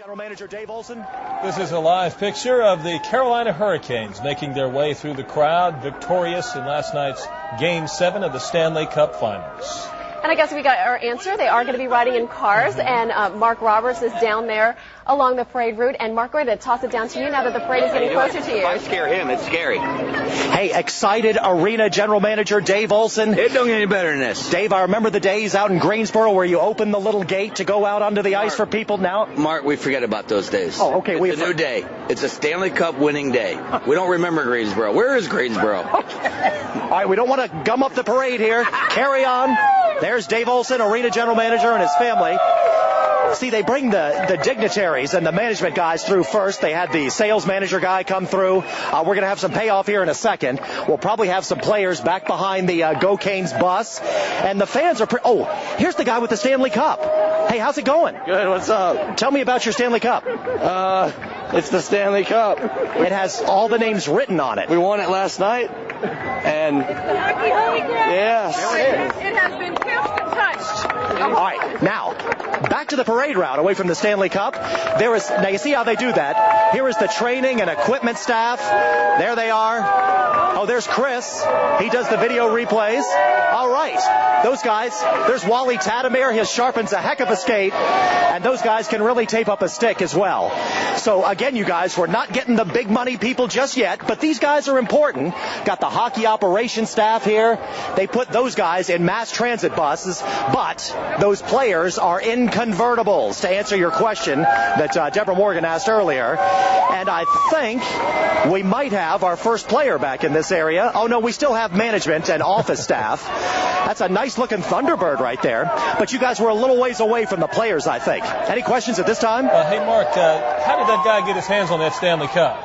General Manager Dave Olson. This is a live picture of the Carolina Hurricanes making their way through the crowd, victorious in last night's Game 7 of the Stanley Cup Finals. And I guess we got our answer. They are going to be riding in cars, and Mark Roberts is down there along the parade route. And Mark, we're going to toss it down to you now that the parade is getting closer to you. If I scare him, it's scary. Hey, excited arena general manager Dave Olson. It don't get any better than this. Dave, I remember the days out in Greensboro where you opened the little gate to go out onto the ice for people. Now, Mark, we forget about those days. Oh, okay. It's a new day. It's a Stanley Cup winning day. We don't remember Greensboro. Where is Greensboro? Okay. All right, we don't want to gum up the parade here. Carry on. There's Dave Olson, arena general manager, and his family. See, they bring the dignitaries and the management guys through first. They had the sales manager guy come through. We're going to have some payoff here in a second. We'll probably have some players back behind the Go Canes bus. And the fans are here's the guy with the Stanley Cup. Hey, how's it going? Good, what's up? Tell me about your Stanley Cup. It's the Stanley Cup. It has all the names written on it. We won it last night. And yes. It has been kissed and touched. All right, now, back to the parade route away from the Stanley Cup. Now you see how they do that. Here is the training and equipment staff. There they are. Oh, there's Chris. He does the video replays. All right, those guys. There's Wally Tadamir. He sharpens a heck of a skate. And those guys can really tape up a stick as well. So, again, you guys, we're not getting the big money people just yet, but these guys are important. Got the hockey operations staff here. They put those guys in mass transit buses, but those players are in convertibles, to answer your question that Deborah Morgan asked earlier. And I think we might have our first player back in this area. Oh, no, we still have management and office staff. That's a nice-looking Thunderbird right there. But you guys were a little ways away from the players, I think. Any questions at this time? Hey, Mark, how did that guy get his hands on that Stanley Cup?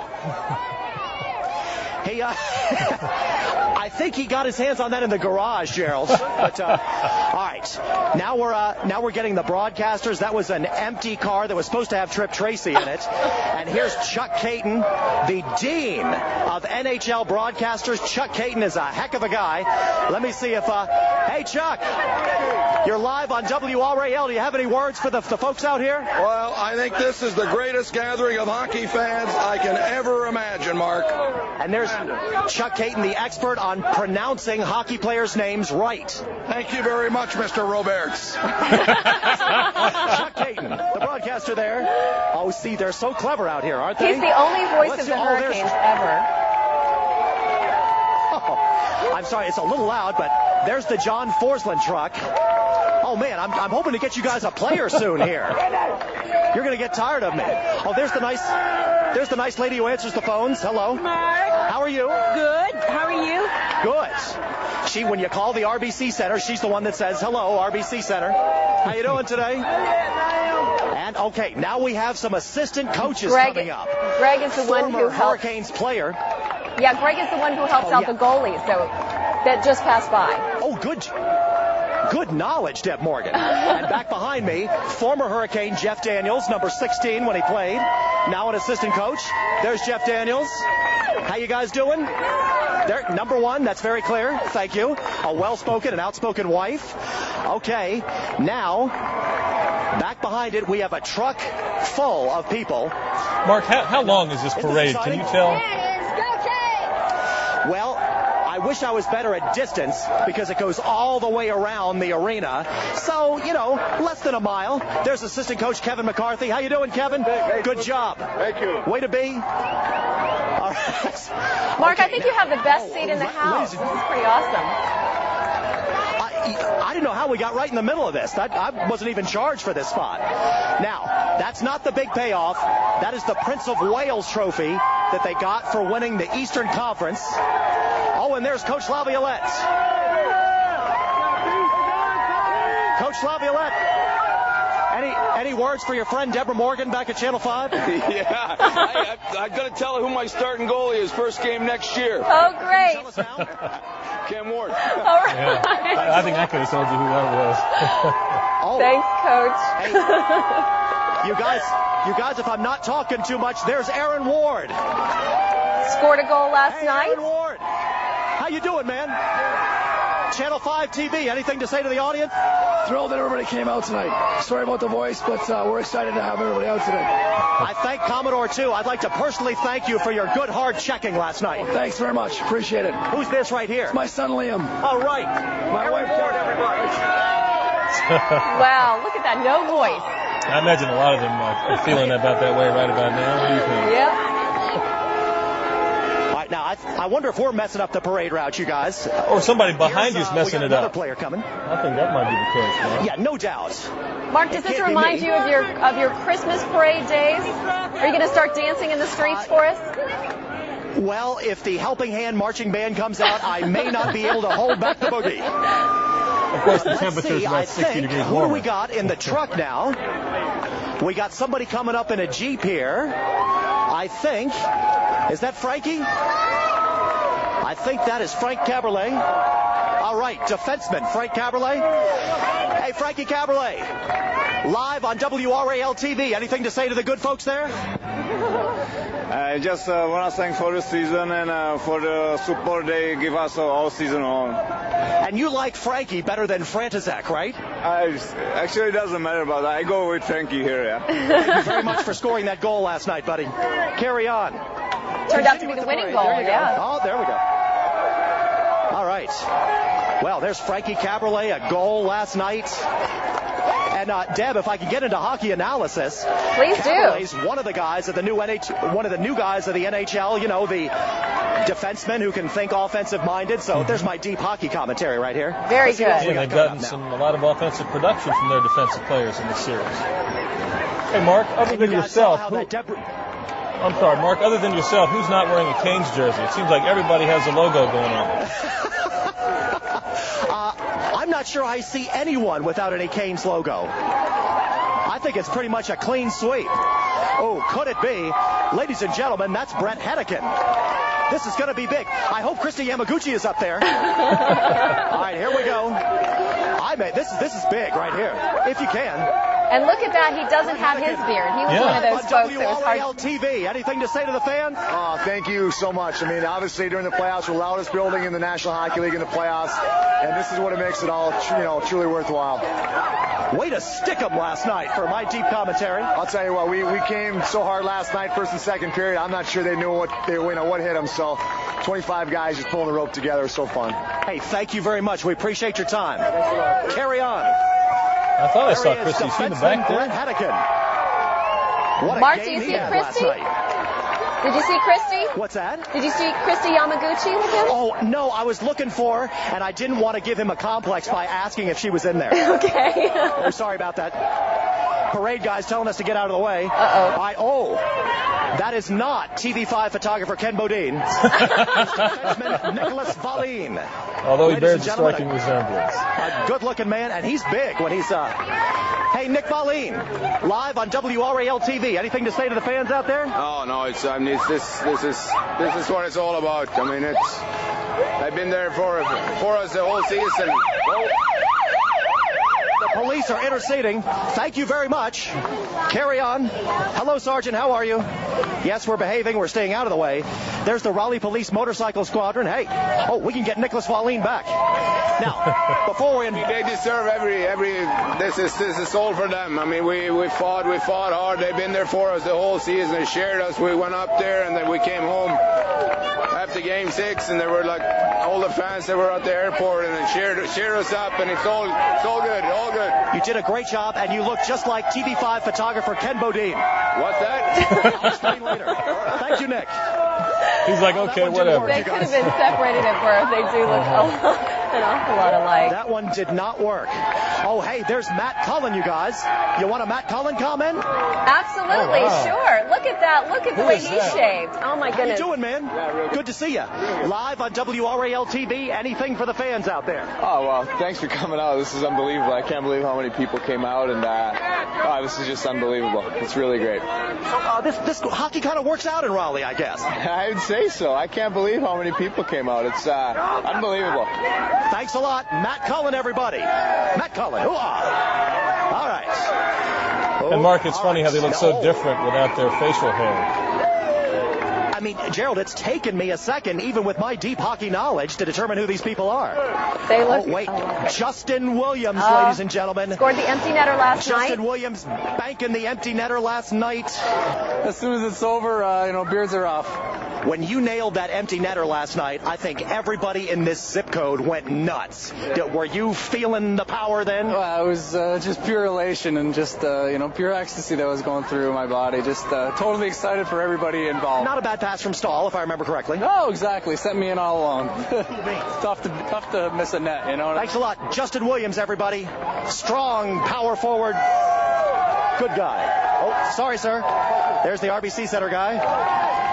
Hey, I think he got his hands on that in the garage, Gerald. But all right, now we're getting the broadcasters. That was an empty car that was supposed to have Trip Tracy in it. And here's Chuck Caton, the dean of NHL broadcasters. Chuck Caton is a heck of a guy. Let me see if hey, Chuck, you're live on WRAL. Do you have any words for the folks out here? Well, I think this is the greatest gathering of hockey fans I can ever imagine, Mark. And there's Chuck Caton, the expert on pronouncing hockey players' names right. Thank you very much, Mr. Roberts. Chuck Caton, the broadcaster there. Oh, see, they're so clever out here, aren't they? He's the only voice of the Hurricanes ever. Oh, I'm sorry, it's a little loud, but there's the John Forsland truck. Oh, man, I'm hoping to get you guys a player soon here. You're going to get tired of me. Oh, there's the nice lady who answers the phones. Hello. Mark. How are you? Good. How are you? Good. When you call the RBC Center, she's the one that says, hello, RBC Center. How you doing today? And, okay, now we have some assistant coaches coming up. Greg is the one who helps. Hurricanes player. Yeah, Greg is the one who helps out the goalies, so that just passed by. Oh, good. Good knowledge, Deb Morgan. And back behind me, former Hurricane Jeff Daniels, number 16 when he played. Now an assistant coach. There's Jeff Daniels. How you guys doing? There, number 1, that's very clear. Thank you. A well-spoken and outspoken wife. Okay, now, back behind it, we have a truck full of people. Mark, how long is this parade? Can you tell? Well, I wish I was better at distance because it goes all the way around the arena. So, less than a mile. There's assistant coach Kevin McCarthy. How you doing, Kevin? Good job. Thank you. Way to be. All right. Mark, I think you have the best seat in the house. This is pretty awesome. I didn't know how we got right in the middle of this. I wasn't even charged for this spot. Now, that's not the big payoff. That is the Prince of Wales trophy that they got for winning the Eastern Conference. Oh, and there's Coach Laviolette. Coach Laviolette, any words for your friend Deborah Morgan back at Channel 5? Yeah, I've got to tell her who my starting goalie is first game next year. Oh, great. Tell us now. Cam Ward. All right. Yeah. I think I could have told you who that was. Oh. Thanks, Coach. Hey, you guys, if I'm not talking too much, there's Aaron Ward. Scored a goal last night. Aaron Ward. How you doing, man? Channel 5 TV, anything to say to the audience? Thrilled that everybody came out tonight. Sorry about the voice, but we're excited to have everybody out today. I thank Commodore, too. I'd like to personally thank you for your good, hard checking last night. Thanks very much. Appreciate it. Who's this right here? It's my son, Liam. All right. My wife, everybody. Wow, look at that. No voice. I imagine a lot of them are feeling about that way right about now. What do you think? Yep. All right, now, I wonder if we're messing up the parade route, you guys. Or somebody behind you's messing we got it another up. player coming. I think that might be the case, man. Yeah, no doubt. Mark, does this remind you of your Christmas parade days? Are you going to start dancing in the streets for us? Well, if the Helping Hand marching band comes out, I may not be able to hold back the boogie. Of course, the temperature's about 60 degrees Who do warmer. we got in the truck now? We got somebody coming up in a Jeep here. I think. Is that Frankie? I think that is Frank Caberlet. All right, defenseman Frank Caberlet. Hey, Frankie Caberlet, live on WRAL-TV. Anything to say to the good folks there? I just want to thank for the season and for the support they give us all season long. And you like Frankie better than Frantizek, right? Actually, it doesn't matter, but I go with Frankie here, yeah. Thank you very much for scoring that goal last night, buddy. Carry on. Turned out to be the winning goal, yeah. Oh, there we go. All right. Well, there's Frankie Caberlet, a goal last night. And Deb, if I can get into hockey analysis, please do. Caberlet's one of the guys of the new one of the new guys of the NHL. You know, the defenseman who can think offensive-minded. So there's my deep hockey commentary right here. Very good. Yeah, they've gotten a lot of offensive production from their defensive players in this series. Hey, Mark, other than yourself, I'm sorry, Mark, other than yourself, who's not wearing a Canes jersey? It seems like everybody has a logo going on. I'm not sure I see anyone without any Canes logo. I think it's pretty much a clean sweep. Oh, could it be? Ladies and gentlemen, that's Brett Hedican. This is going to be big. I hope Christy Yamaguchi is up there. All right, here we go. This is big right here, if you can. And look at that, he doesn't have his beard. He was one of those folks that was hard. WRAL-TV, anything to say to the fans? Thank you so much. I mean, obviously during the playoffs, we're the loudest building in the National Hockey League in the playoffs, and this is what it makes it all, truly worthwhile. Way to stick 'em last night for my deep commentary. I'll tell you what, we came so hard last night, first and second period. I'm not sure they knew what hit them. So 25 guys just pulling the rope together. It was so fun. Hey, thank you very much. We appreciate your time. Carry on. I thought I saw Christy. You see in the back there? What a Mark, game do you he see had Christy? last night. Did you see Christy? What's that? Did you see Christy Yamaguchi with him? Oh, no, I was looking for, and I didn't want to give him a complex by asking if she was in there. Okay. Oh, sorry about that. Parade guys telling us to get out of the way. Uh-oh. That is not TV5 photographer Ken Bodine. Defenseman Nicholas Valine. Although he bears a striking resemblance. A good-looking man, and he's big when he's... Hey, Nick Valine, live on WRAL-TV. Anything to say to the fans out there? Oh, no, this is what it's all about. I mean, they've been there for us the whole season. The police are interceding. Thank you very much. Carry on. Hello, Sergeant. How are you? Yes, we're behaving. We're staying out of the way. There's the Raleigh Police Motorcycle Squadron. Hey, we can get Nicholas Valine back. Now, before we... They deserve this is all for them. I mean, we fought hard. They've been there for us the whole season. They shared us. We went up there, and then we came home after Game 6, and there were like all the fans that were at the airport, and they cheered us up, and it's all good, all good. You did a great job, and you look just like TV5 photographer Ken Bodine. What's that? I'll explain later. Thank you, Nick. He's like, okay, whatever. They could have been separated at birth. They do look an awful lot alike. That one did not work. Oh, hey, there's Matt Cullen, you guys. You want a Matt Cullen comment? Absolutely, sure. Look at that. Look at the way he's shaved. Oh, my goodness. How you doing, man? Good to see you. Live on WRAL-TV. Anything for the fans out there? Oh, well, thanks for coming out. This is unbelievable. I can't believe how many people came out, and this is just unbelievable. It's really great. So, this hockey kind of works out in Raleigh, I guess. I would say so. I can't believe how many people came out. It's unbelievable. Thanks a lot. Matt Cullen, everybody. Matt Cullen. All right. And Mark, it's funny how they look so different without their facial hair. I mean, Gerald, it's taken me a second, even with my deep hockey knowledge, to determine who these people are. They look. Oh, wait. Justin Williams, ladies and gentlemen. Scored the empty netter last night. Justin Williams banking the empty netter last night. As soon as it's over, beers are off. When you nailed that empty netter last night, I think everybody in this zip code went nuts. Were you feeling the power then? Well, it was just pure elation and just, pure ecstasy that was going through my body. Just totally excited for everybody involved. Not a bad pass from Stahl, if I remember correctly. No, exactly. Sent me in all alone. Tough to miss a net, Thanks a lot. Justin Williams, everybody. Strong, power forward. Good guy. Oh, sorry, sir. There's the RBC Center guy.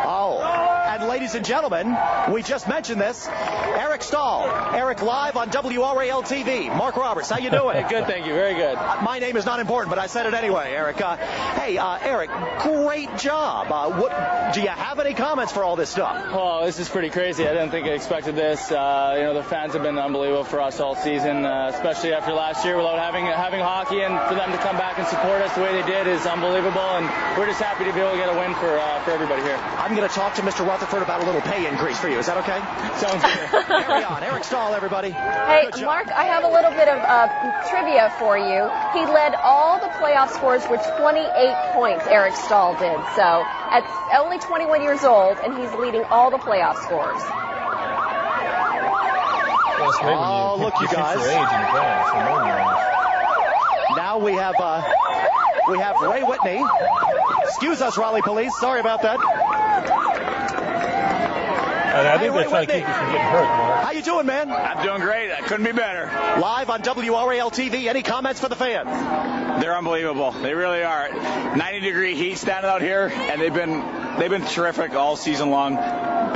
Oh. And ladies and gentlemen, we just mentioned this. Eric Stahl. Eric live on WRAL-TV. Mark Roberts, how you doing? Hey, good, thank you. Very good. My name is not important, but I said it anyway, Eric. Eric, great job. Do you have any comments for all this stuff? Oh, this is pretty crazy. I didn't think I expected this. The fans have been unbelievable for us all season, especially after last year without having hockey, and for them to come back and support us the way they did is unbelievable, and we're just happy to be able to get a win for everybody here. I'm going to talk to Mr. Rutherford about a little pay increase for you. Is that okay? Sounds good. Carry on. Eric Stahl, everybody. Hey, Mark, I have a little bit of trivia for you. He led all the playoff scores with 28 points, Eric Stahl did. So, at only 21 years old, and he's leading all the playoff scores. Oh, look, you guys. Now we have Ray Whitney. Excuse us, Raleigh Police. Sorry about that. I think they're trying to keep you from getting hurt, Mark. How you doing, man? I'm doing great. I couldn't be better. Live on WRAL-TV. Any comments for the fans? They're unbelievable. They really are. 90-degree heat standing out here, and they've been terrific all season long.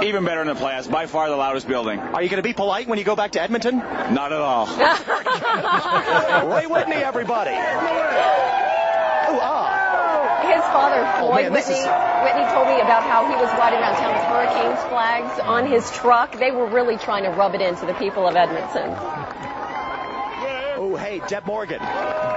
Even better in the playoffs. By far the loudest building. Are you going to be polite when you go back to Edmonton? Not at all. Ray Whitney, everybody. His father, Floyd Whitney, told me about how he was riding around town with Hurricanes flags on his truck. They were really trying to rub it into the people of Edmonton. Oh, hey, Deb Morgan.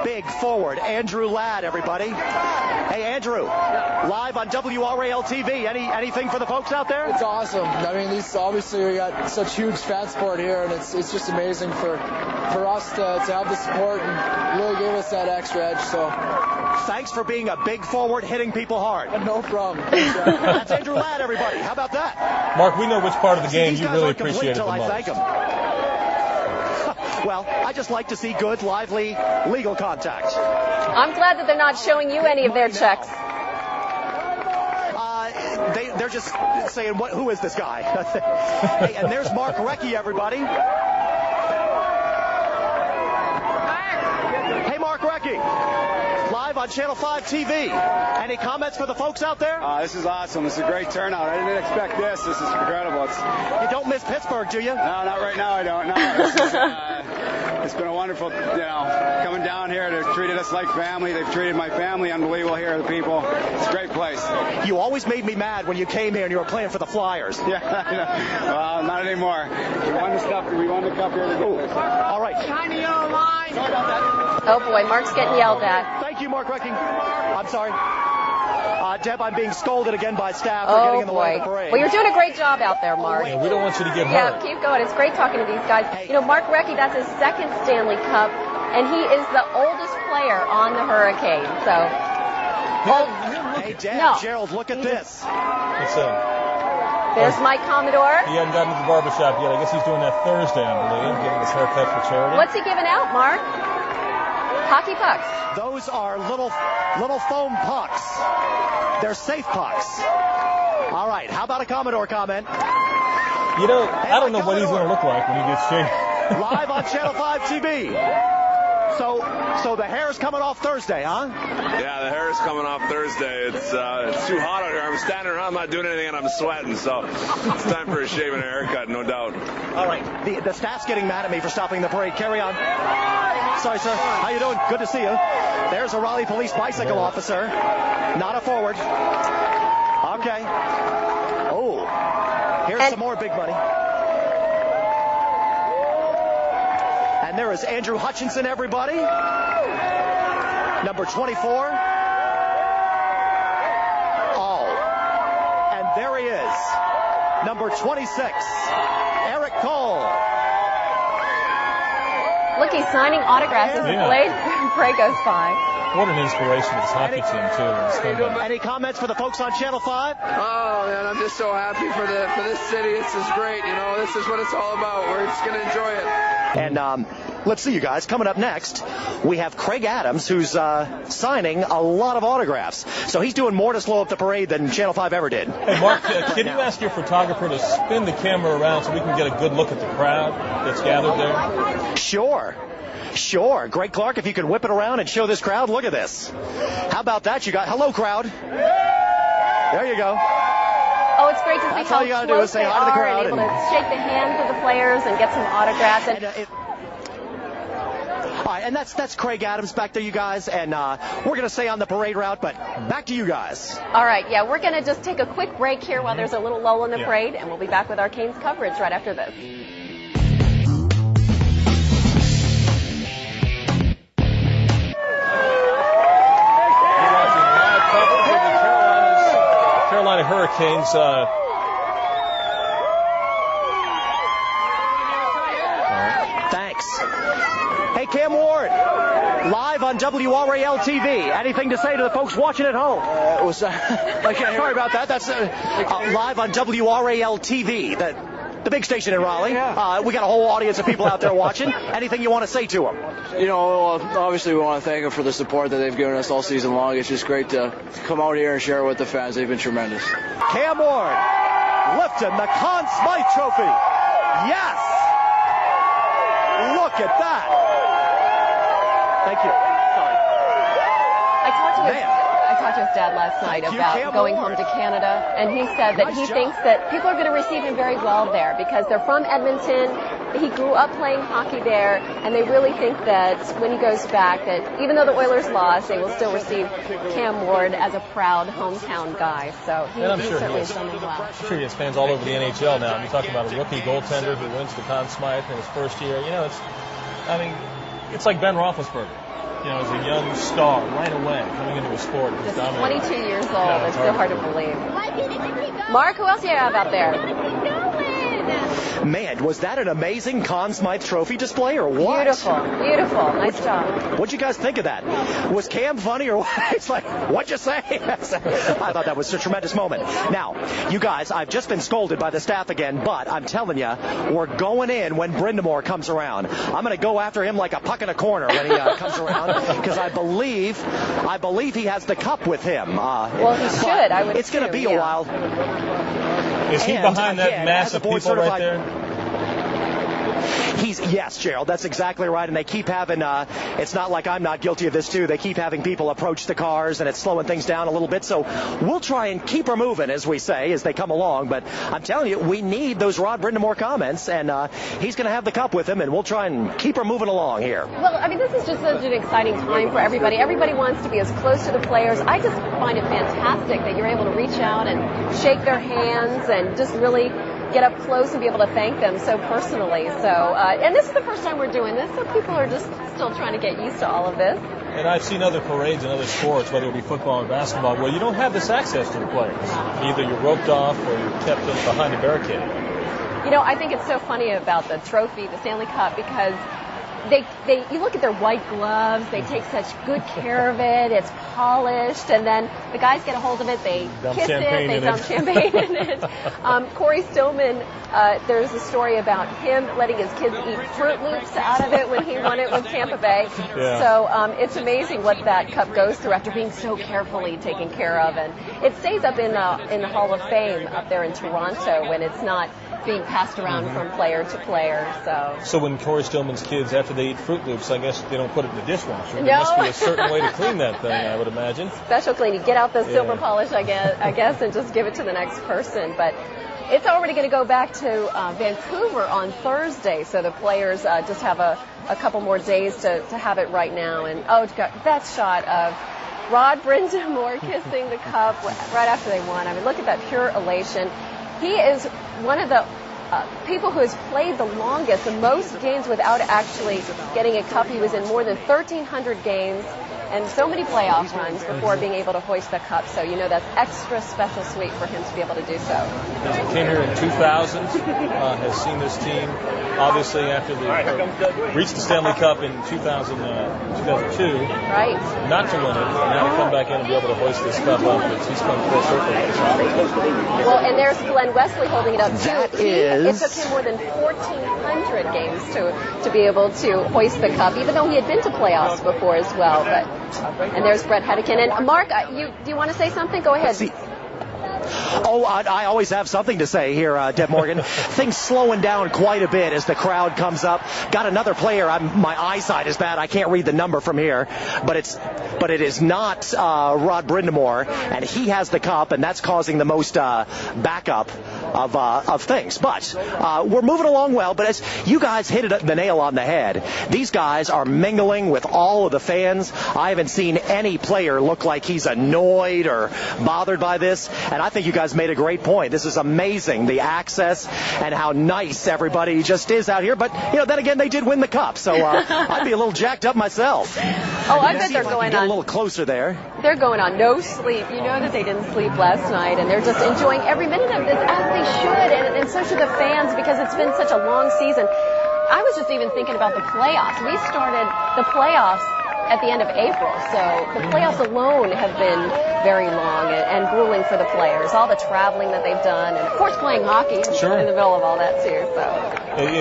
Big forward. Andrew Ladd, everybody. Hey, Andrew. Live on WRAL-TV. Anything for the folks out there? It's awesome. I mean, obviously we got such huge fan support here, and it's just amazing for us to have the support and really give us that extra edge. So thanks for being a big forward hitting people hard. No problem. That's Andrew Ladd, everybody. How about that? Mark, we know which part of the game you really appreciated the most. Thank him. Well, I just like to see good, lively, legal contact. I'm glad that they're not showing you any of their checks. They're just saying, who is this guy? Hey, and there's Mark Recchi, everybody. Hey, Mark Recchi. Live on Channel 5 TV. Any comments for the folks out there? This is awesome. This is a great turnout. I didn't expect this. This is incredible. You don't miss Pittsburgh, do you? No, not right now. I don't. No. It's been a wonderful, coming down here. They've treated us like family. They've treated my family unbelievable here, the people. It's a great place. You always made me mad when you came here and you were playing for the Flyers. Yeah, well, not anymore. We won the cup here. All right. Shiny yellow line. Sorry about that. Oh, boy, Mark's getting yelled at. Thank you, Mark Recchi. I'm sorry. Deb, I'm being scolded again by staff for getting in the way of the parade. Well, you're doing a great job out there, Mark. Yeah, we don't want you to get hurt. Yeah, keep going. It's great talking to these guys. Mark Recchi, that's his second Stanley Cup, and he is the oldest player on the Hurricanes. So, hey, Deb, Gerald, look at this. What's that? There's Mike Commodore. He hadn't gotten to the barbershop yet. I guess he's doing that Thursday, I believe, getting his haircut for charity. What's he giving out, Mark? Hockey pucks. Those are little foam pucks. They're safe pucks. All right. How about a Commodore comment? I don't know what he's going to look like when he gets shaved. Live on Channel 5 TV. So the hair's coming off Thursday, huh? Yeah, the hair is coming off Thursday. It's too hot out here. I'm standing around, I'm not doing anything, and I'm sweating. So it's time for a shave and a haircut, no doubt. All right. The staff's getting mad at me for stopping the parade. Carry on. Sorry, sir. How you doing? Good to see you. There's a Raleigh Police bicycle officer. Not a forward. Okay. Oh. Here's some more big money. And there is Andrew Hutchinson, everybody. Number 24. And There he is. Number 26, Eric Cole. Look, he's signing autographs as the parade goes by. What an inspiration to this hockey team, too. Any comments for the folks on Channel 5? Oh, man, I'm just so happy for this city. This is great. You know, this is what it's all about. We're just going to enjoy it. And let's see, you guys. Coming up next, we have Craig Adams, who's signing a lot of autographs. So he's doing more to slow up the parade than Channel 5 ever did. Hey, Mark, can you ask your photographer to spin the camera around so we can get a good look at the crowd that's gathered there? Sure. Greg Clark, if you could whip it around and show this crowd, look at this. How about that? You got, hello, crowd. There you go. Oh, it's great to see That's all you gotta do is say hi to the crowd and able to shake the hands of the players and get some autographs. All right, and that's Craig Adams back there, you guys. And we're going to stay on the parade route, but back to you guys. All right, yeah, we're going to just take a quick break here while there's a little lull in the parade, and we'll be back with our Canes coverage right after this. Carolina Hurricanes. Thanks. Hey, Cam Ward, live on WRAL-TV. Anything to say to the folks watching at home? Sorry about that. That's live on WRAL-TV, the big station in Raleigh. We got a whole audience of people out there watching. Anything you want to say to them? You know, obviously we want to thank them for the support that they've given us all season long. It's just great to come out here and share it with the fans. They've been tremendous. Cam Ward lifting the Conn Smythe Trophy. Yes! Look at that. Thank you. Sorry. I talked to his dad last night about going home to Canada, and he said that he thinks that people are going to receive him very well there because they're from Edmonton. He grew up playing hockey there, and they really think that when he goes back, that even though the Oilers lost, they will still receive Cam Ward as a proud hometown guy. So he certainly has done well. I'm sure he has fans all over the NHL now. And you're talking about a rookie goaltender who wins the Conn Smythe in his first year. You know, it's like Ben Roethlisberger. You know, as a young star right away coming into a sport. Just 22 years old. It's so hard to believe. Mark, who else do you have out there? Man, was that an amazing Conn Smythe Trophy display or what? Beautiful. Nice job. What'd you guys think of that? Was Cam funny or what? It's like, what'd you say? I thought that was a tremendous moment. Now, you guys, I've just been scolded by the staff again, but I'm telling you, we're going in when Brindamore comes around. I'm going to go after him like a puck in a corner when he comes around because I believe he has the cup with him. Well, he should. It's going to be a while. Is he behind that mass of people right there? Yes, Gerald, that's exactly right. And they keep having, it's not like I'm not guilty of this too. They keep having people approach the cars and it's slowing things down a little bit. So we'll try and keep her moving, as we say, as they come along. But I'm telling you, we need those Rod Brindamore comments, and he's going to have the cup with him, and we'll try and keep her moving along here. Well, I mean, this is just such an exciting time for everybody. Everybody wants to be as close to the players. I just find it fantastic that you're able to reach out and shake their hands and just really get up close and be able to thank them so personally. So, and this is the first time we're doing this, so people are just still trying to get used to all of this. And I've seen other parades in other sports, whether it be football or basketball, where you don't have this access to the players. Either you're roped off or you're kept behind a barricade. You know, I think it's so funny about the trophy, the Stanley Cup, because you look at their white gloves, they take such good care of it, it's polished, and then the guys get a hold of it, they kiss it, they dump champagne in it. Corey Stillman, there's a story about him letting his kids eat Fruit Loops out of it when he won it with Tampa Bay. Yeah. So it's amazing what that cup goes through after being so carefully taken care of, and it stays up in the Hall of Fame up there in Toronto when it's not being passed around from player to player. So when Corey Stillman's kids, after they eat Fruit Loops, I guess they don't put it in the dishwasher. No. There must be a certain way to clean that thing, I would imagine. Special cleaning. Get out the silver polish, I guess, and just give it to the next person. But it's already going to go back to Vancouver on Thursday, so the players just have a couple more days to have it right now. And, oh, God, that shot of Rod Brindamore kissing the cup right after they won. I mean, look at that pure elation. He is one of the people who has played the longest, the most games without actually getting a cup. He was in more than 1,300 games. and so many playoff runs before being able to hoist the cup. So you know that's extra special sweet for him to be able to do so. Came here in 2000, has seen this team obviously after they reached the Stanley Cup in 2002. Right. Not to win it, and now to come back in and be able to hoist this cup up. He's come full circle with this one. Well, and there's Glenn Wesley holding it up too. It took him more than 1,400 games to be able to hoist the cup, even though he had been to playoffs before as well. And there's Brett Hedican. And Mark, do you want to say something? Go ahead. Oh, I always have something to say here, Deb Morgan. Things slowing down quite a bit as the crowd comes up. Got another player. My eyesight is bad. I can't read the number from here, but it is not Rod Brindamore, and he has the cup, and that's causing the most backup of things. But we're moving along well. But as you guys hit the nail on the head, these guys are mingling with all of the fans. I haven't seen any player look like he's annoyed or bothered by this, and I think you guys made a great point. This is amazing, the access and how nice everybody just is out here. But, then again, they did win the cup, so I'd be a little jacked up myself. Oh, I bet they're going on. A little closer there. They're going on no sleep. You know that they didn't sleep last night, and they're just enjoying every minute of this, as they should, and so should the fans, because it's been such a long season. I was just even thinking about the playoffs. We started the playoffs at the end of April, so the playoffs alone have been very long and grueling for the players. All the traveling that they've done, and of course playing hockey in the middle of all that too.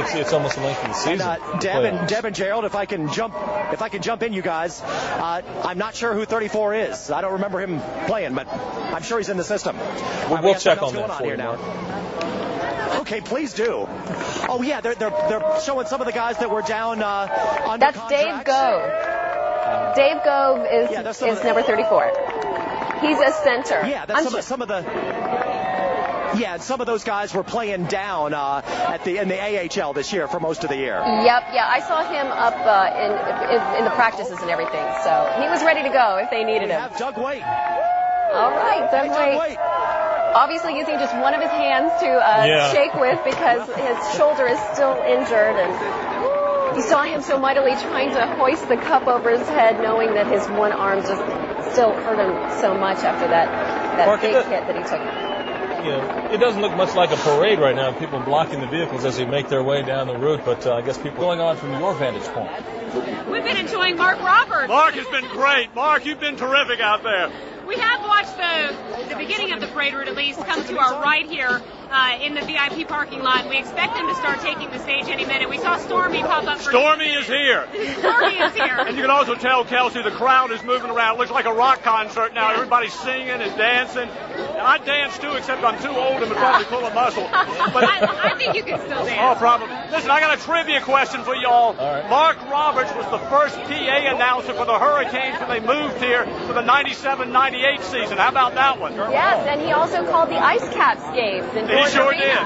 So it's almost the length of the season. And Deb and Gerald, if I can jump in, you guys. I'm not sure who 34 is. I don't remember him playing, but I'm sure he's in the system. We'll check on that for you now. Okay, please do. Oh yeah, they're showing some of the guys that were down under That's contracts. Dave Gove. Dave Gove is number 34. He's a center. Yeah, that's some of the. Yeah, and some of those guys were playing down in the AHL this year for most of the year. Yep, yeah, I saw him up in the practices and everything, so he was ready to go if they needed him. Have Doug Waite. All right, Doug Waite. Obviously using just one of his hands to shake with because his shoulder is still injured, and you saw him so mightily trying to hoist the cup over his head, knowing that his one arm just still hurt him so much after that big hit that he took. It doesn't look much like a parade right now. People blocking the vehicles as they make their way down the route, but I guess people going on from your vantage point. We've been enjoying Mark Roberts. Mark has been great. Mark, you've been terrific out there. We have watched the beginning of the parade route at least come to our right here in the VIP parking lot. We expect them to start taking the stage any minute. We saw Stormy pop up. Stormy is here. Stormy is here. And you can also tell, Kelsey, the crowd is moving around. It looks like a rock concert now. Everybody's singing and dancing. And I dance too, except I'm too old and would probably pull a muscle. But I think you can still dance. Oh, probably. Listen, I got a trivia question for y'all. Right. Mark Roberts was the first PA announcer for the Hurricanes when they moved here for the 97-98 season. How about that one? Yes, and he also called the Ice Caps games. He sure did.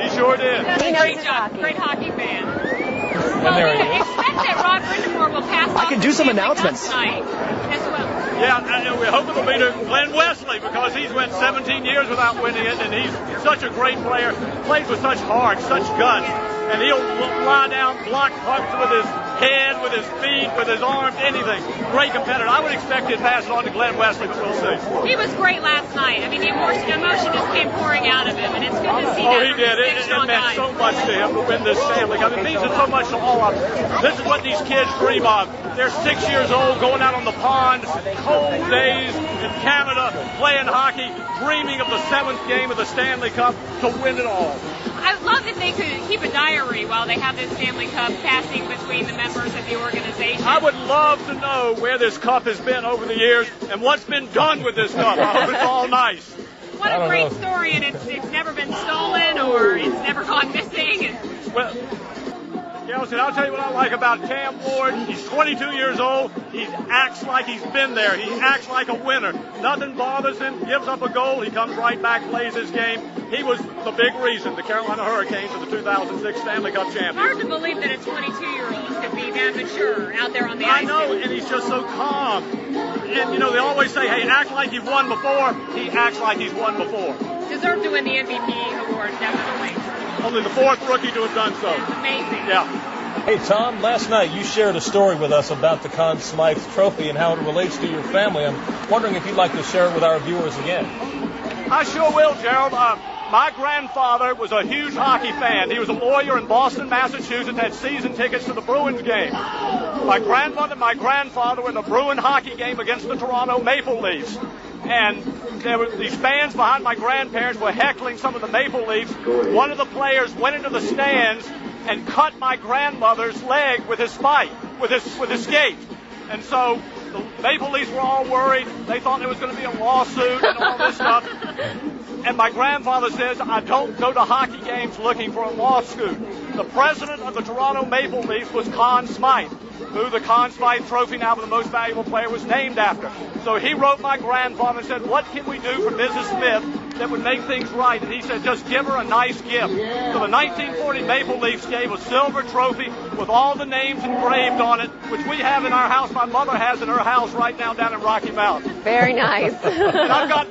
He sure did. He knows his hockey. Great hockey fan. Well, we expect that Rod Brindamore will pass off. I can do some announcements tonight as well. Yeah, and we hope it'll be to Glenn Wesley because he's went 17 years without winning it, and he's such a great player, plays with such heart, such guts, and he'll lie down, block pucks with his head, with his feet, with his arms, anything. Great competitor. I would expect he'd pass it on to Glenn Wesley, but we'll see. He was great last night. I mean, the emotion just came pouring out of him, and it's good to see that. Oh, he did. It meant so much to him to win this Stanley Cup. It means so much to all of us. This is what these kids dream of. They're 6 years old, going out on the pond, cold days in Canada, playing hockey, dreaming of the 7th game of the Stanley Cup to win it all. I love that they could keep a diary while they have this Stanley Cup passing between the members of the organization. I would love to know where this cup has been over the years and what's been done with this cup. I hope it's all nice. What a great story, and it's never been stolen or it's never gone missing. Well, Kelsey, I'll tell you what I like about Cam Ward. He's 22 years old. He acts like he's been there. He acts like a winner. Nothing bothers him. Gives up a goal. He comes right back, plays his game. He was the big reason the Carolina Hurricanes are the 2006 Stanley Cup champions. Hard to believe that a 22-year-old could be that mature out there on the ice. I know, and he's just so calm. And, they always say, hey, act like you've won before. He acts like he's won before. Deserved to win the MVP award, definitely. Only the 4th rookie to have done so. It's amazing. Yeah. Hey, Tom, last night you shared a story with us about the Conn Smythe Trophy and how it relates to your family. I'm wondering if you'd like to share it with our viewers again. I sure will, Gerald. My grandfather was a huge hockey fan. He was a lawyer in Boston, Massachusetts, had season tickets to the Bruins game. My grandmother and my grandfather were in the Bruin hockey game against the Toronto Maple Leafs. And there were these fans behind my grandparents were heckling some of the Maple Leafs. One of the players went into the stands and cut my grandmother's leg with his skate. And so the Maple Leafs were all worried. They thought there was going to be a lawsuit and all this stuff. And my grandfather says, I don't go to hockey games looking for a lawsuit. The president of the Toronto Maple Leafs was Conn Smythe, who the Conn Smythe Trophy, now for the most valuable player, was named after. So he wrote my grandfather and said, what can we do for Mrs. Smith that would make things right? And he said, just give her a nice gift. So the 1940 Maple Leafs gave a silver trophy with all the names engraved on it, which we have in our house. My mother has in her house right now down in Rocky Mountain. Very nice. And I've got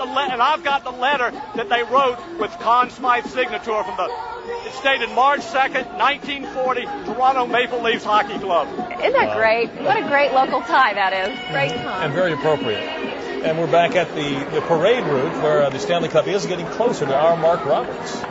the letter that they wrote with Conn Smythe's signature from it's dated March 2nd, 1940, Toronto Maple Leafs Hockey Club. Isn't that great? What a great local tie that is. Great time. And very appropriate. And we're back at the parade route where the Stanley Cup is getting closer to our Mark Roberts.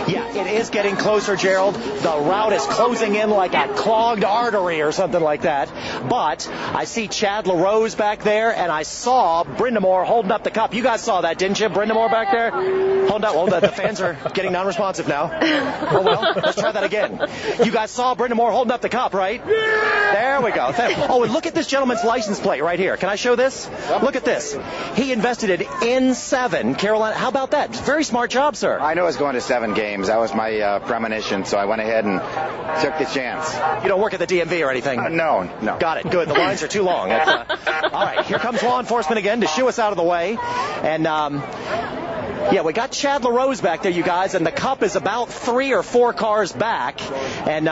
Yeah, it is getting closer, Gerald. The route is closing in like a clogged artery or something like that. But I see Chad LaRose back there, and I saw Brindamore holding up the cup. You guys saw that, didn't you? Brindamore back there? Holding up. Well, the fans are getting non-responsive now. Oh, well, let's try that again. You guys saw Brindamore holding up the cup, right? There we go. Oh, and look at this gentleman's license plate right here. Can I show this? Look at this. He invested it in 7 Carolina. How about that? Very smart job, sir. I knew I was going to 7 games. That was my premonition, so I went ahead and took the chance. You don't work at the DMV or anything? No. Got it. Good. The lines are too long. All right. Here comes law enforcement again to shoo us out of the way. And, yeah, we got Chad LaRose back there, you guys, and the cup is about 3 or 4 cars back, and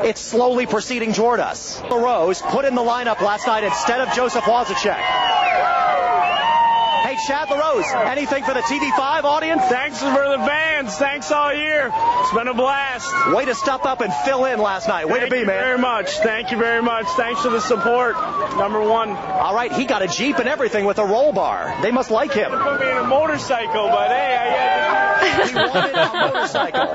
it's slowly proceeding toward us. LaRose put in the lineup last night instead of Joseph Wozniak. Hey, Chad LaRose, anything for the TV5 audience? Thanks for the fans. Thanks all year. It's been a blast. Way to step up and fill in last night. Way to be, man. Thank you very much. Thank you very much. Thanks for the support. Number one. All right, he got a Jeep and everything with a roll bar. They must like him. They put me in a motorcycle, but hey, he wanted a motorcycle.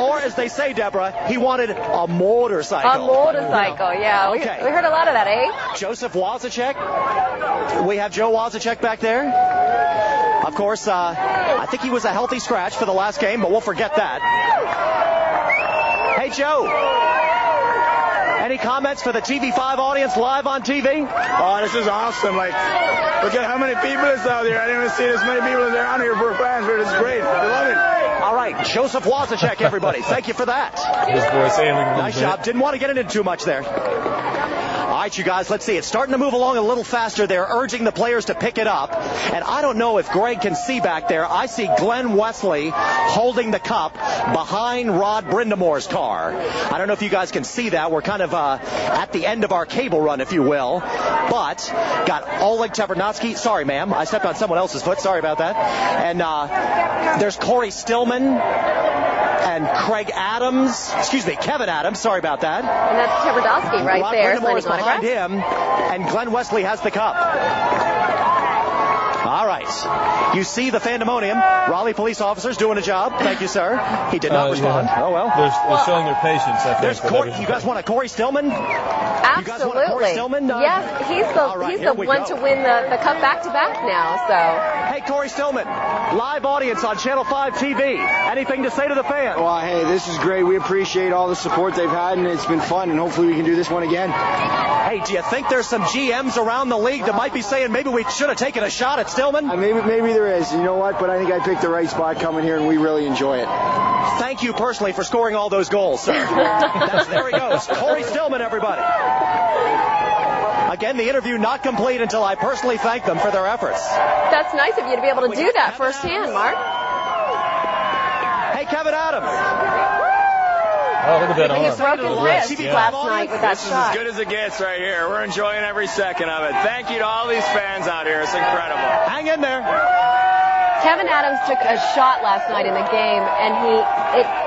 Or, as they say, Deborah, he wanted a motorcycle. A motorcycle, yeah. Okay. We heard a lot of that, eh? Joseph Wozniak. We have Joe Wozniak back there. Of course, I think he was a healthy scratch for the last game, but we'll forget that. Hey, Joe. Any comments for the TV5 audience live on TV? Oh, this is awesome. Look at how many people is out there. I didn't even see this many people as around here for fans, but it's great. I love it. All right, Joseph Wozniak, everybody. Thank you for that. His voice ailing. Nice job. Didn't want to get into too much there. All right, you guys, let's see. It's starting to move along a little faster. They're urging the players to pick it up. And I don't know if Greg can see back there. I see Glenn Wesley holding the cup behind Rod Brindamore's car. I don't know if you guys can see that. We're kind of at the end of our cable run, if you will. But got Oleg Tepernowski. Sorry, ma'am. I stepped on someone else's foot. Sorry about that. And there's Corey Stillman and Kevin Adams. Sorry about that. And that's Tepernowski right Rod there. Brindamore is behind him, and Glenn Wesley has the cup. All right. You see the Fandemonium. Raleigh police officers doing a job. Thank you, sir. He did not respond. Yeah. Oh, well. They're showing their patience, I think. You guys want a Corey Stillman? Absolutely. You guys want a Corey Stillman? Yes, he's the one to win the cup back-to-back now. So. Hey, Corey Stillman, live audience on Channel 5 TV. Anything to say to the fans? Well, hey, this is great. We appreciate all the support they've had, and it's been fun, and hopefully we can do this one again. Hey, do you think there's some GMs around the league that might be saying maybe we should have taken a shot at Stillman? Maybe there is. You know what? But I think I picked the right spot coming here, and we really enjoy it. Thank you personally for scoring all those goals, sir. There he goes. Corey Stillman, everybody. Again, the interview not complete until I personally thank them for their efforts. That's nice of you to be able to do that firsthand, Mark. Hey, Kevin Adams. Oh, look at that arm. He broke his wrist last night with that shot. This is as good as it gets right here. We're enjoying every second of it. Thank you to all these fans out here. It's incredible. Hang in there. Kevin Adams took a shot last night in the game, and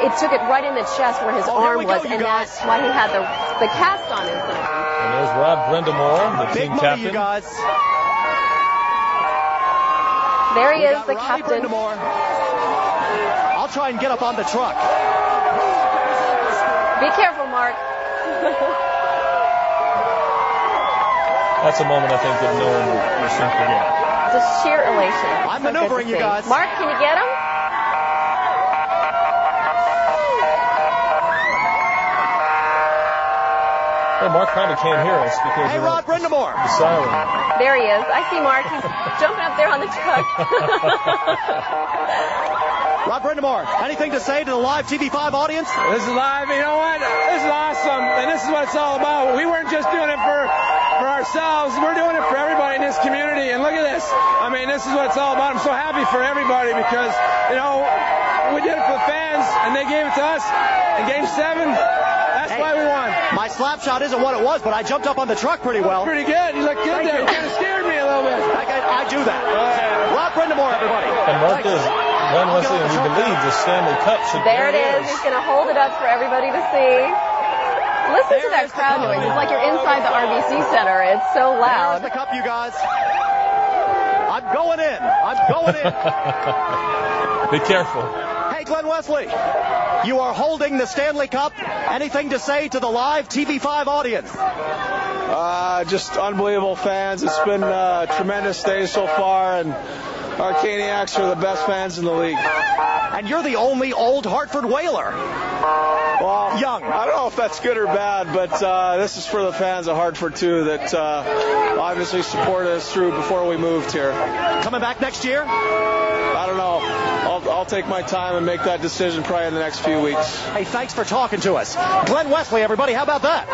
it took it right in the chest where his arm was, and that's why he had the cast on him. And there's Rob Brindamore, the team captain. You guys. There he is, the captain. I'll try and get up on the truck. Be careful, Mark. That's a moment I think that no one will soon forget. Just sheer elation. I'm maneuvering you guys. Mark, can you get him? Well, Mark probably can't hear us because hey, Rod Brindamore. The siren. There he is. I see Mark. He's jumping up there on the truck. Rod Brindamore, anything to say to the live TV5 audience? This is live. You know what? This is awesome, and this is what it's all about. We weren't just doing it for ourselves. We're doing it for everybody in this community, and look at this. I mean, this is what it's all about. I'm so happy for everybody because, you know, we did it for the fans, and they gave it to us in Game 7. That's why we won. My slap shot isn't what it was, but I jumped up on the truck pretty well. Pretty good. You look good there. You kind of scared me a little bit. I do that. Rod Brindamore, everybody. And Mark is Glenn Wesley, and we believe the Stanley Cup should There it is. He's going to hold it up for everybody to see. Listen to that crowd noise. It's like you're inside the RBC Center. It's so loud. There's the cup, you guys. I'm going in. I'm going in. Be careful. Hey, Glenn Wesley, you are holding the Stanley Cup. Anything to say to the live TV5 audience? Just unbelievable fans. It's been a tremendous day so far, and our Caniacs are the best fans in the league. And you're the only old Hartford Whaler. Well, young. I don't know if that's good or bad, but this is for the fans of Hartford, too, that obviously supported us through before we moved here. Coming back next year? I don't know. I'll take my time and make that decision probably in the next few weeks. Hey, thanks for talking to us. Glenn Wesley, everybody, how about that?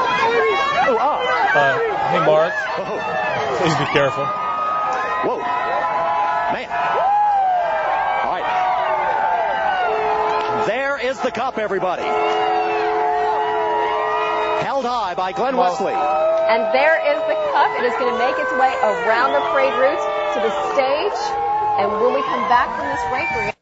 Hey, Mark. Please be careful. Whoa. Man. All right. There is the cup, everybody. Held high by Glenn Wesley. And there is the cup. It is going to make its way around the parade route to the stage. And when we come back from this break, we're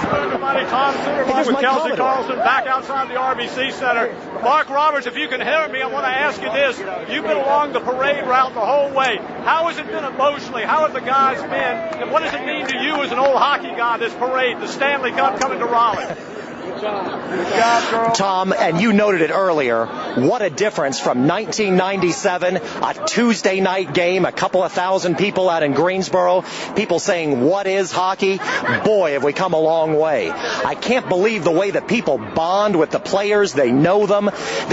Everybody, Tom Suderman with Kelsey Carlson back outside the RBC Center. Mark Roberts, if you can hear me, I want to ask you this. You've been along the parade route the whole way. How has it been emotionally? How have the guys been? And what does it mean to you as an old hockey guy, this parade, the Stanley Cup coming to Raleigh? Tom, and you noted it earlier, what a difference from 1997, a Tuesday night game, a couple of thousand people out in Greensboro, people saying, what is hockey? Boy, have we come a long way. I can't believe the way that people bond with the players. They know them.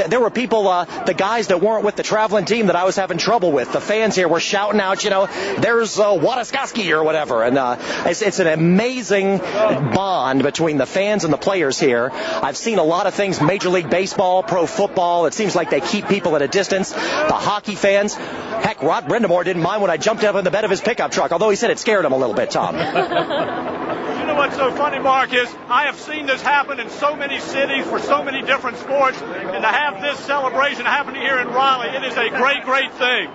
There were people, the guys that weren't with the traveling team that I was having trouble with. The fans here were shouting out, there's Wataskoski or whatever. And it's an amazing bond between the fans and the players here. I've seen a lot of things, Major League Baseball, pro football. It seems like they keep people at a distance. The hockey fans, heck, Rod Brindamore didn't mind when I jumped up in the bed of his pickup truck, although he said it scared him a little bit, Tom. You know what's so funny, Mark, is I have seen this happen in so many cities for so many different sports, and to have this celebration happening here in Raleigh, it is a great, great thing.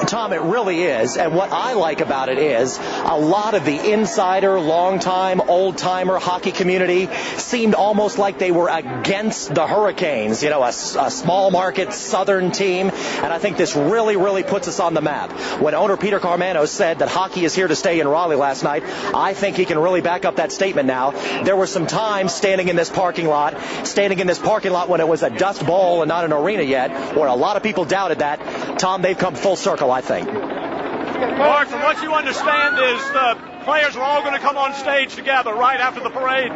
Tom, it really is. And what I like about it is a lot of the insider, long-time, old-timer hockey community seemed almost like they were against the Hurricanes, a small market southern team. And I think this really, really puts us on the map. When owner Peter Carmano said that hockey is here to stay in Raleigh last night, I think he can really back up that statement now. There were some times standing in this parking lot when it was a dust bowl and not an arena yet, where a lot of people doubted that. Tom, they've come full circle, I think. Mark, from what you understand is the players are all going to come on stage together right after the parade.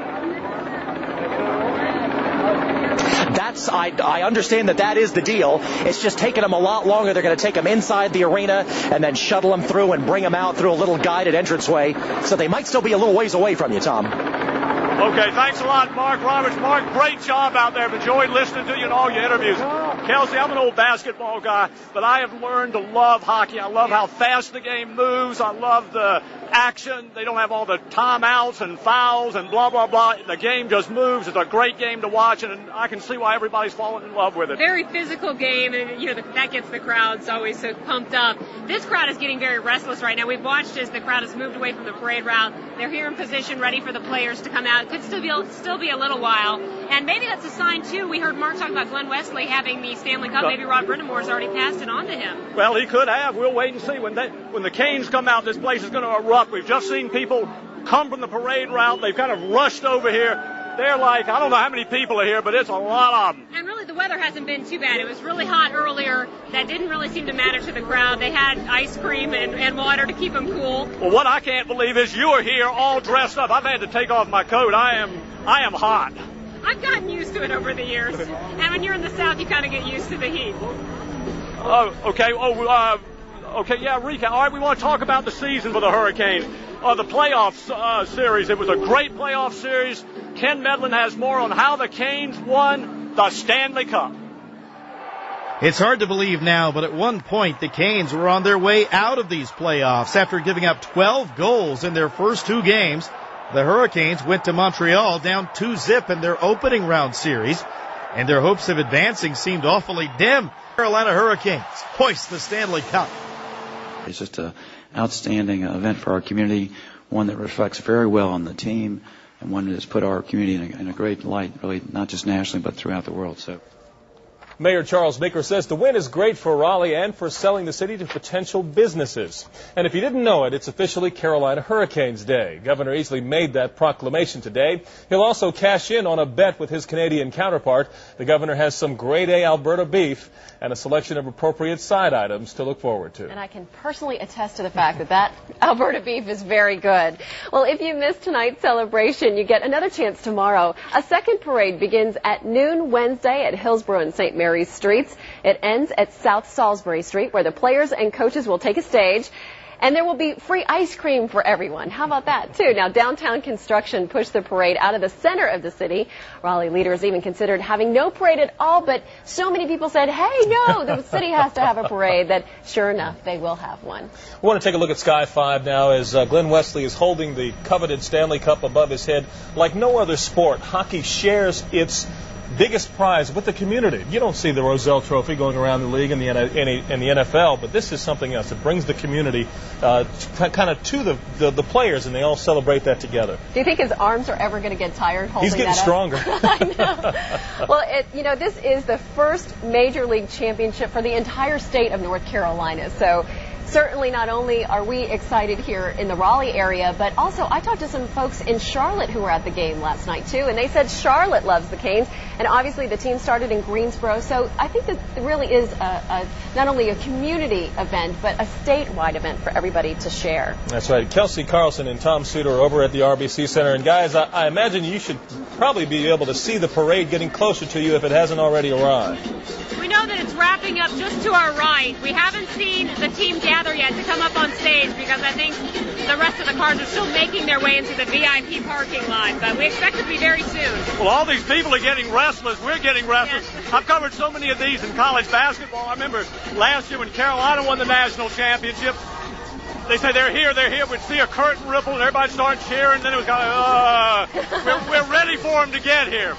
I understand that is the deal. It's just taking them a lot longer. They're going to take them inside the arena and then shuttle them through and bring them out through a little guided entranceway. So they might still be a little ways away from you, Tom. Okay, thanks a lot, Mark Roberts. Mark, great job out there. I've enjoyed listening to you in all your interviews. Kelsey, I'm an old basketball guy, but I have learned to love hockey. I love how fast the game moves. I love the action. They don't have all the timeouts and fouls and blah, blah, blah. The game just moves. It's a great game to watch, and I can see why everybody's falling in love with it. Very physical game, and that gets the crowds always so pumped up. This crowd is getting very restless right now. We've watched as the crowd has moved away from the parade route. They're here in position, ready for the players to come out. It could still be a little while, and maybe that's a sign too. We heard Mark talk about Glenn Wesley having the Stanley Cup. Maybe Rod Brind'Amour's already passed it on to him. Well, he could have. We'll wait and see. When the Canes come out, this place is going to erupt. We've just seen people come from the parade route. They've kind of rushed over here. They're like, I don't know how many people are here, but it's a lot of them. And really, the weather hasn't been too bad. It was really hot earlier. That didn't really seem to matter to the crowd. They had ice cream and water to keep them cool. Well, what I can't believe is you are here all dressed up. I've had to take off my coat. I am hot. I've gotten used to it over the years. And when you're in the South, you kind of get used to the heat. Oh, okay. Okay, yeah, recap. All right, we want to talk about the season for the Hurricanes. The playoff series. It was a great playoff series. Ken Medlin has more on how the Canes won the Stanley Cup. It's hard to believe now, but at one point the Canes were on their way out of these playoffs after giving up 12 goals in their first 2 games. The Hurricanes went to Montreal down 2-0 in their opening round series, and their hopes of advancing seemed awfully dim. Carolina Hurricanes hoist the Stanley Cup. It's just an outstanding event for our community, one that reflects very well on the team, and one that has put our community in a great light, really, not just nationally, but throughout the world. So, Mayor Charles Meeker says the win is great for Raleigh and for selling the city to potential businesses. And if you didn't know it, it's officially Carolina Hurricanes Day. Governor Easley made that proclamation today. He'll also cash in on a bet with his Canadian counterpart. The governor has some grade A Alberta beef and a selection of appropriate side items to look forward to. And I can personally attest to the fact that Alberta beef is very good. Well, if you missed tonight's celebration, you get another chance tomorrow. A second parade begins at noon Wednesday at Hillsborough and St. Mary's Streets. It ends at South Salisbury Street, where the players and coaches will take a stage. And there will be free ice cream for everyone. How about that, too? Now, downtown construction pushed the parade out of the center of the city. Raleigh leaders even considered having no parade at all, but so many people said, hey, no, the city has to have a parade, that sure enough, they will have one. We want to take a look at Sky 5 now as Glenn Wesley is holding the coveted Stanley Cup above his head. Like no other sport, hockey shares its biggest prize with the community. You don't see the Roselle Trophy going around the league and the NFL, but this is something else. It brings the community kind of to the players, and they all celebrate that together. Do you think his arms are ever going to get tired holding that up? He's getting stronger. I know. Well, this is the first major league championship for the entire state of North Carolina, so certainly not only are we excited here in the Raleigh area, but also I talked to some folks in Charlotte who were at the game last night too, and they said Charlotte loves the Canes, and obviously the team started in Greensboro, so I think that it really is not only a community event, but a statewide event for everybody to share. That's right. Kelsey Carlson and Tom Suter are over at the RBC Center, and guys, I imagine you should probably be able to see the parade getting closer to you if it hasn't already arrived. We know that it's wrapping up just to our right. We haven't seen the team gather yet to come up on stage because I think the rest of the cars are still making their way into the VIP parking lot, but we expect it to be very soon. Well, all these people are getting restless. We're getting restless. Yes. I've covered so many of these in college basketball. I remember last year when Carolina won the national championship, they say they're here. We'd see a curtain ripple and everybody started cheering, and then it was kind of, we're ready for them to get here.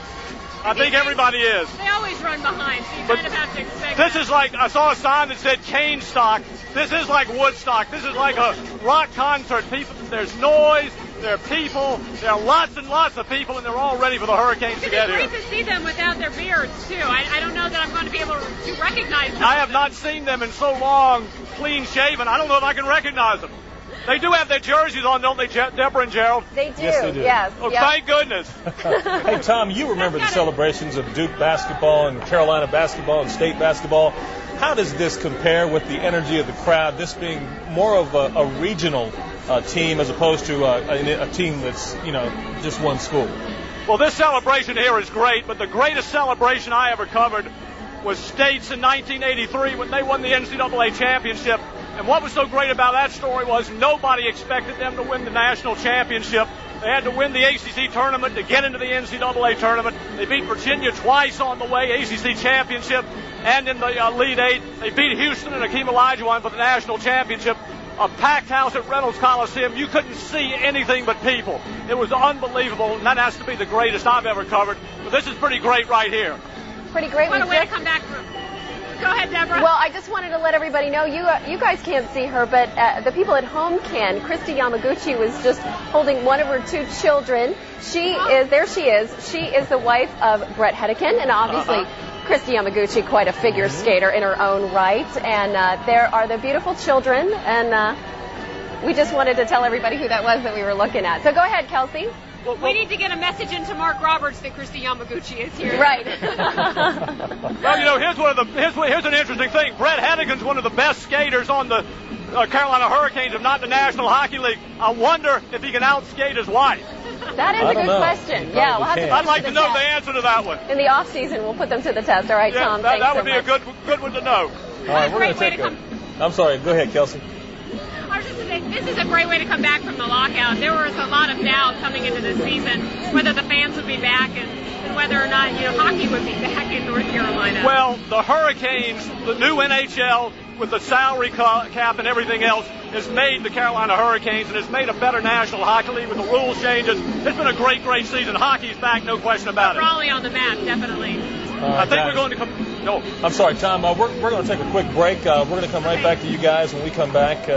I think everybody is. They always run behind, so you kind of have to expect this is like, I saw a sign that said Cane Stock. This is like Woodstock. This is like a rock concert. There's noise, there are people, there are lots and lots of people, and they're all ready for the Hurricanes to get here. It's great to see them without their beards, too. I don't know that I'm going to be able to recognize them. I have not seen them in so long, clean shaven. I don't know if I can recognize them. They do have their jerseys on, don't they, Deborah and Gerald? They do, yes, they do. Yes. Oh, yep. Thank goodness. Hey, Tom, you remember the celebrations of Duke basketball and Carolina basketball and state basketball. How does this compare with the energy of the crowd, this being more of a regional team as opposed to a team that's, just one school? Well, this celebration here is great, but the greatest celebration I ever covered was States in 1983 when they won the NCAA championship. And what was so great about that story was nobody expected them to win the national championship. They had to win the ACC tournament to get into the NCAA tournament. They beat Virginia twice on the way, ACC championship, and in the Elite Eight. They beat Houston and Hakeem Olajuwon for the national championship. A packed house at Reynolds Coliseum. You couldn't see anything but people. It was unbelievable, and that has to be the greatest I've ever covered. But this is pretty great right here. Pretty great. What a way to come back from. Go ahead, Deborah. Well, I just wanted to let everybody know, you guys can't see her, but the people at home can. Christy Yamaguchi was just holding one of her 2 children. She is the wife of Brett Hedican, and obviously Christy Yamaguchi, quite a figure skater in her own right. And there are the beautiful children, and we just wanted to tell everybody who that was that we were looking at. So go ahead, Kelsey. We need to get a message into Mark Roberts that Christy Yamaguchi is here. Right. Well, here's an interesting thing. Brett Hedican's one of the best skaters on the Carolina Hurricanes, if not the National Hockey League. I wonder if he can outskate his wife. That is a good question. Yeah, we'll have to I'd like to know the answer to that one. In the off season, we'll put them to the test. All right, yeah, Tom. That would be a good one to know. All right, we're going to take I'm sorry. Go ahead, Kelsey. This is a great way to come back from the lockout. There was a lot of doubt coming into this season whether the fans would be back and whether or not hockey would be back in North Carolina. Well, the Hurricanes, the new NHL with the salary cap and everything else, has made the Carolina Hurricanes and has made a better National Hockey League with the rules changes. It's been a great season. Hockey's back, no question about it. Raleigh on the map, definitely. I think we're going to come. No, I'm sorry, Tom. We're going to take a quick break. We're going to come right back to you guys when we come back.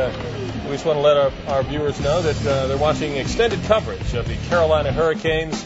We just want to let our viewers know that they're watching extended coverage of the Carolina Hurricanes